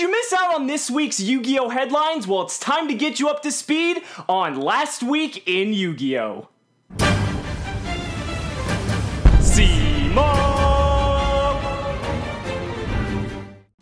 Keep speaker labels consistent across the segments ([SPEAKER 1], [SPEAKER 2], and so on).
[SPEAKER 1] you miss out on this week's Yu-Gi-Oh! Headlines? Well, it's time to get you up to speed on Last Week in Yu-Gi-Oh! Cimoooooooo!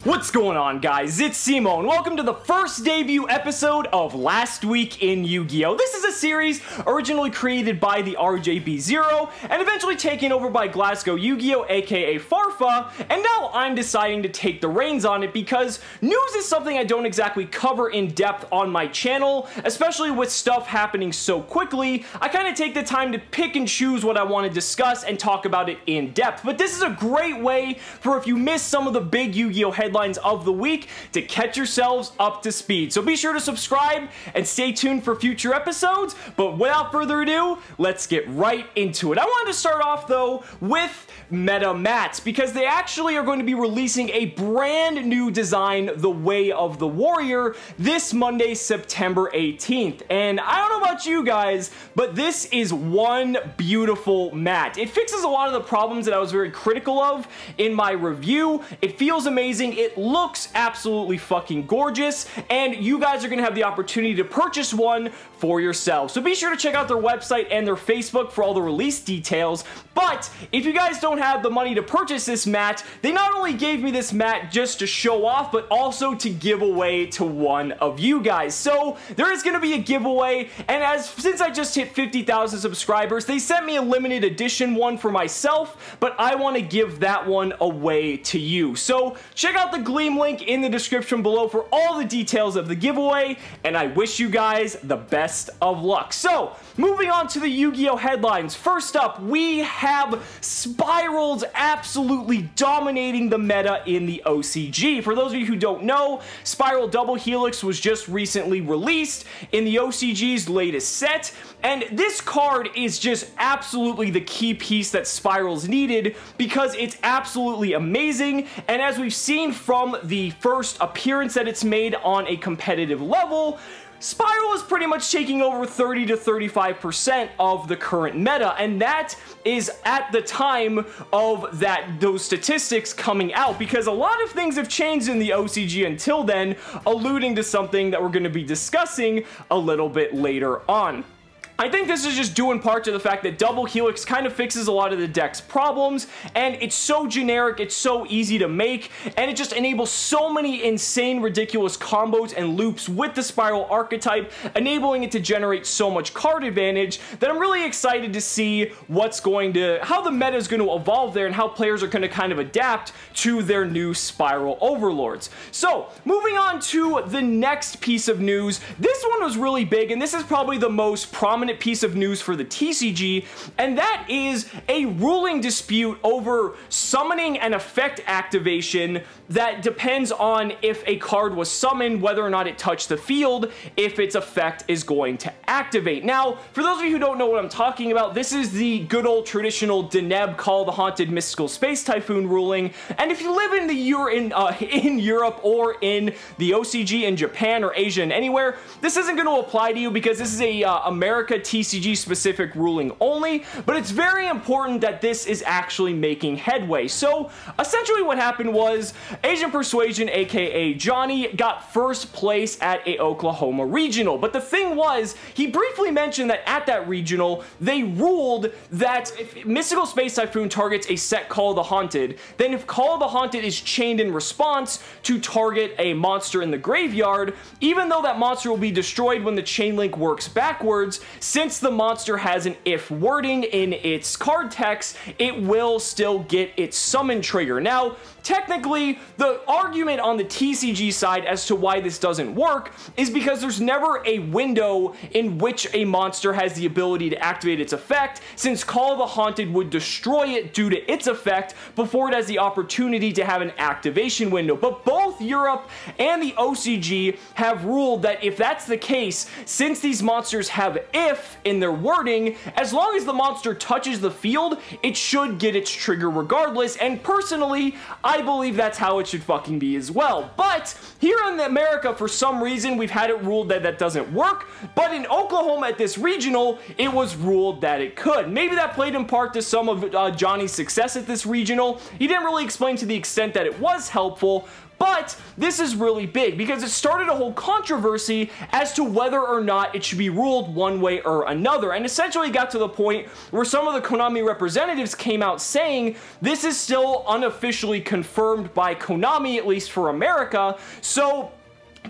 [SPEAKER 1] What's going on, guys? It's Cimoooooooo, and welcome to the first debut episode of Last Week in Yu-Gi-Oh! This is a series originally created by the RJB0 and eventually taken over by Glasgow Yu-Gi-Oh! Aka Farfa, and now I'm deciding to take the reins on it because news is something I don't exactly cover in depth on my channel, especially with stuff happening so quickly. I kind of take the time to pick and choose what I want to discuss and talk about it in depth, but this is a great way for if you miss some of the big Yu-Gi-Oh! Headlines of the week to catch yourselves up to speed. So be sure to subscribe and stay tuned for future episodes, but without further ado, let's get right into it. I wanted to start off though with Meta Mats because they actually are going to be releasing a brand new design, the Way of the Warrior, this Monday, September 18th. And I don't know about you guys, but this is one beautiful mat. It fixes a lot of the problems that I was very critical of in my review. It feels amazing. It looks absolutely fucking gorgeous, and you guys are going to have the opportunity to purchase one for yourselves. So be sure to check out their website and their Facebook for all the release details. But if you guys don't have the money to purchase this mat, they not only gave me this mat just to show off, but also to give away to one of you guys. So there is going to be a giveaway, and since I just hit 50,000 subscribers, they sent me a limited edition one for myself, but I want to give that one away to you. So check out the Gleam link in the description below for all the details of the giveaway, and I wish you guys the best of luck. So, moving on to the Yu-Gi-Oh! Headlines. First up, we have Spyrals absolutely dominating the meta in the OCG. For those of you who don't know, Spiral Double Helix was just recently released in the OCG's latest set, and this card is just absolutely the key piece that Spyrals needed because it's absolutely amazing, and as we've seen from the first appearance that it's made on a competitive level, Spiral is pretty much taking over 30 to 35% of the current meta, and that is at the time of those statistics coming out, because a lot of things have changed in the OCG until then, alluding to something that we're going to be discussing a little bit later on. I think this is just due in part to the fact that Double Helix kind of fixes a lot of the deck's problems, and it's so generic, it's so easy to make, and it just enables so many insane, ridiculous combos and loops with the Spiral archetype, enabling it to generate so much card advantage that I'm really excited to see how the meta is going to evolve there and how players are going to kind of adapt to their new Spiral overlords. So, moving on to the next piece of news. This one was really big, and this is probably the most prominent piece of news for the TCG, and that is a ruling dispute over summoning an effect activation that depends on if a card was summoned, whether or not it touched the field, if its effect is going to activate. Now, for those of you who don't know what I'm talking about, this is the good old traditional Deneb Call the Haunted Mystical Space Typhoon ruling, and if you live in Europe or in the OCG in Japan or Asia and anywhere, this isn't going to apply to you because this is a America TCG specific ruling only, but it's very important that this is actually making headway. So essentially what happened was Asian Persuasion, aka Johnny, got first place at a Oklahoma regional, but the thing was, he briefly mentioned that at that regional, they ruled that if Mystical Space Typhoon targets a set Call of the Haunted, then if Call of the Haunted is chained in response to target a monster in the graveyard, even though that monster will be destroyed when the chain link works backwards, since the monster has an if wording in its card text, it will still get its summon trigger. Now, technically, the argument on the TCG side as to why this doesn't work is because there's never a window in which a monster has the ability to activate its effect, since Call of the Haunted would destroy it due to its effect before it has the opportunity to have an activation window. But both Europe and the OCG have ruled that if that's the case, since these monsters have if in their wording, as long as the monster touches the field, it should get its trigger regardless, and personally, I believe that's how it should fucking be as well. But here in America, for some reason, we've had it ruled that that doesn't work, but in Oklahoma at this regional, it was ruled that it could. Maybe that played in part to some of Johnny's success at this regional. He didn't really explain to the extent that it was helpful, But this is really big because it started a whole controversy as to whether or not it should be ruled one way or another, and essentially got to the point where some of the Konami representatives came out saying this is still unofficially confirmed by Konami, at least for America. So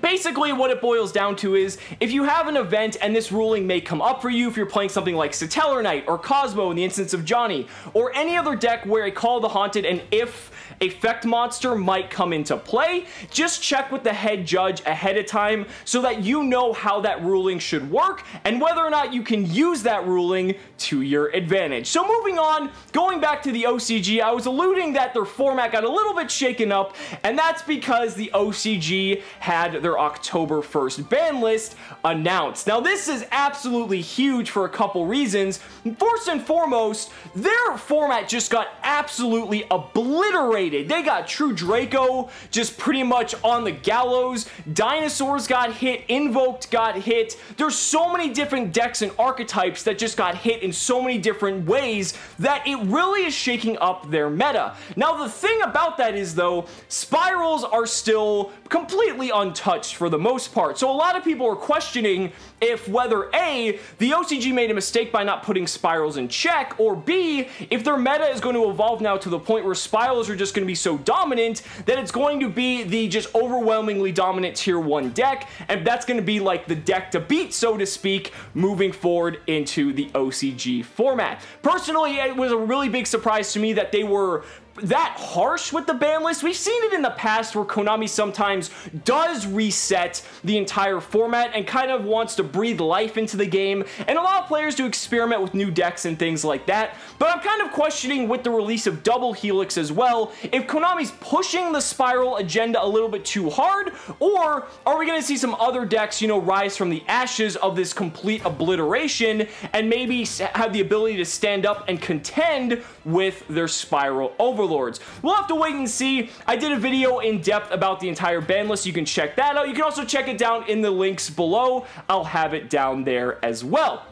[SPEAKER 1] basically what it boils down to is, if you have an event and this ruling may come up for you, if you're playing something like Satellar Knight or Cosmo in the instance of Johnny, or any other deck where a Call of the Haunted and if effect monster might come into play, just check with the head judge ahead of time so that you know how that ruling should work and whether or not you can use that ruling to your advantage. So moving on, going back to the OCG, I was alluding that their format got a little bit shaken up, and that's because the OCG had their October 1st ban list announced. Now this is absolutely huge for a couple reasons. First and foremost, their format just got absolutely obliterated. They got True Draco just pretty much on the gallows. Dinosaurs got hit. Invoked got hit. There's so many different decks and archetypes that just got hit in so many different ways that it really is shaking up their meta. Now the thing about that is though, Spyrals are still completely untouched for the most part. So a lot of people are questioning if whether A, the OCG made a mistake by not putting Spyrals in check, or B, if their meta is going to evolve now to the point where Spyrals are just going to be so dominant that it's going to be the just overwhelmingly dominant tier 1 deck, and that's going to be like the deck to beat, so to speak, moving forward into the OCG format. Personally, it was a really big surprise to me that they were that harsh with the ban list. We've seen it in the past where Konami sometimes does reset the entire format and kind of wants to breathe life into the game and allow players to experiment with new decks and things like that. But I'm kind of questioning with the release of Double Helix as well, if Konami's pushing the Spiral agenda a little bit too hard, or are we going to see some other decks, you know, rise from the ashes of this complete obliteration and maybe have the ability to stand up and contend with their Spiral overlords. We'll have to wait and see. I did a video in depth about the entire ban list. You can check that out. You can also check it down in the links below. I'll have it down there as well.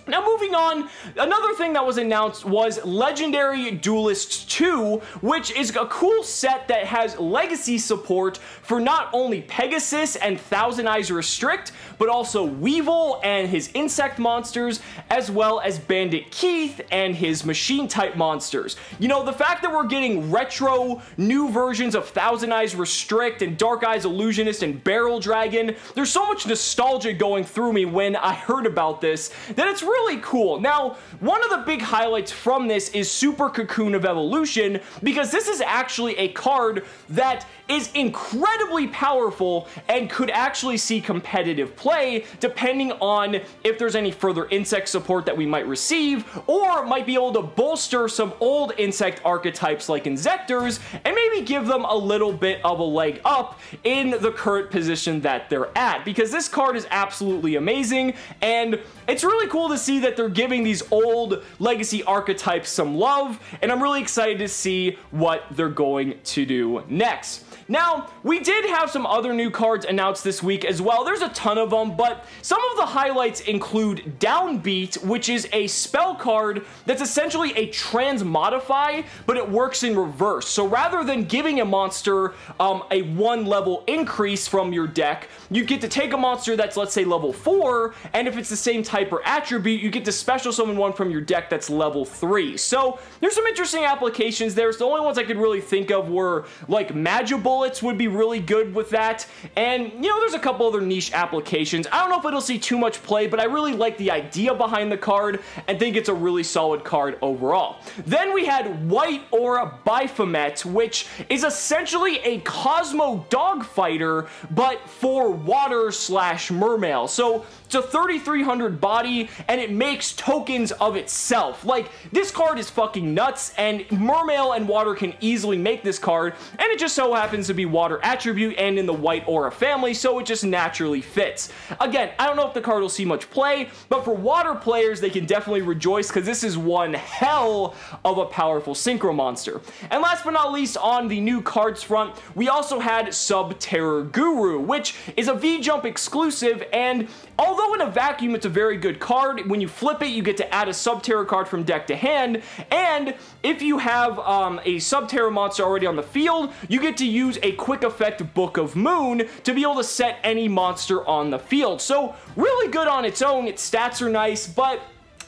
[SPEAKER 1] Now moving on, another thing that was announced was Legendary Duelist 2, which is a cool set that has legacy support for not only Pegasus and Thousand Eyes Restrict, but also Weevil and his insect monsters, as well as Bandit Keith and his machine type monsters. You know, the fact that we're getting retro new versions of Thousand Eyes Restrict and Dark Eyes Illusionist and Barrel Dragon, there's so much nostalgia going through me when I heard about this that it's really cool. Now, one of the big highlights from this is Super Cocoon of Evolution, because this is actually a card that is incredibly powerful and could actually see competitive play depending on if there's any further insect support that we might receive, or might be able to bolster some old insect archetypes like Insectors and maybe give them a little bit of a leg up in the current position that they're at, because this card is absolutely amazing and it's really cool to see that they're giving these old legacy archetypes some love, and I'm really excited to see what they're going to do next. Now, we did have some other new cards announced this week as well. There's a ton of them, but some of the highlights include Downbeat, which is a spell card that's essentially a transmodify, but it works in reverse. So rather than giving a monster a 1 level increase from your deck, you get to take a monster that's, let's say, level 4, and if it's the same type or attribute, you get to special summon one from your deck that's level 3. So there's some interesting applications there. So the only ones I could really think of were like Magibullets would be really good with that, and you know, there's a couple other niche applications. I don't know if it'll see too much play, but I really like the idea behind the card and think it's a really solid card overall. Then we had White Aura Baphomet, which is essentially a Cosmo Dogfighter, but for water slash mermail. So it's a 3300 body, and it makes tokens of itself. Like, this card is fucking nuts, and mermail and water can easily make this card, and it just so happens to be water attribute and in the White Aura family, so it just naturally fits. Again, I don't know if the card will see much play, but for water players, they can definitely rejoice because this is one hell of a powerful synchro monster. And last but not least, on the new cards front, we also had Sub-Terror Guru, which is a V-Jump exclusive, and although in a vacuum it's a very good card, when you flip it, you get to add a Sub-Terror card from deck to hand, and if you have a Sub-Terror monster already on the field, you get to use a quick effect Book of Moon to be able to set any monster on the field. So really good on its own, its stats are nice, but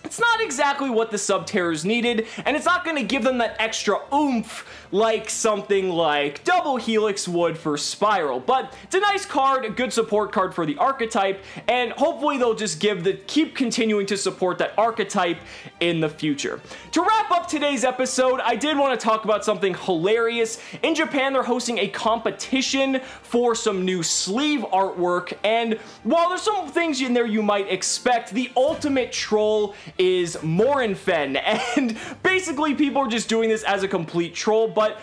[SPEAKER 1] it's not exactly what the Subterrors needed, and it's not going to give them that extra oomph like something like Double Helix would for Spiral. But it's a nice card, a good support card for the archetype, and hopefully they'll just keep continuing to support that archetype in the future. To wrap up today's episode, I did want to talk about something hilarious. In Japan, they're hosting a competition for some new sleeve artwork, and while there's some things in there you might expect, the ultimate troll is Morinfen, and basically people are just doing this as a complete troll, but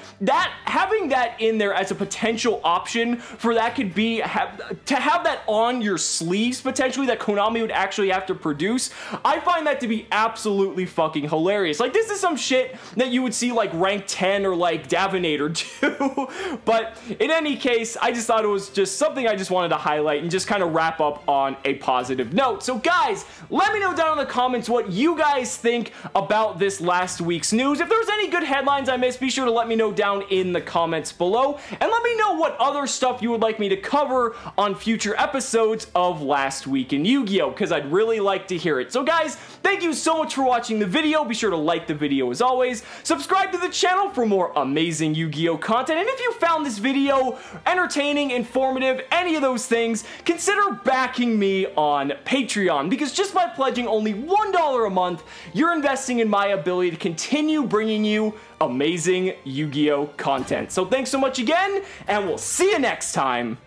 [SPEAKER 1] having that in there as a potential option for that could be to have that on your sleeves potentially that Konami would actually have to produce. I find that to be absolutely fucking hilarious. Like, this is some shit that you would see like rank 10 or like Davinator do. But in any case, I just thought it was just something I just wanted to highlight and just kind of wrap up on a positive note. So guys, let me know down in the comments what you guys think about this last week's news. If there's any good headlines I missed, be sure to let me know down in the comments below, and let me know what other stuff you would like me to cover on future episodes of Last Week in Yu-Gi-Oh, because I'd really like to hear it. So guys, thank you so much for watching the video. Be sure to like the video as always, subscribe to the channel for more amazing Yu-Gi-Oh content, and if you found this video entertaining, informative, any of those things, consider backing me on Patreon, because just by pledging only $1 a month, you're investing in my ability to continue bringing you amazing Yu-Gi-Oh content. So thanks so much again, and we'll see you next time.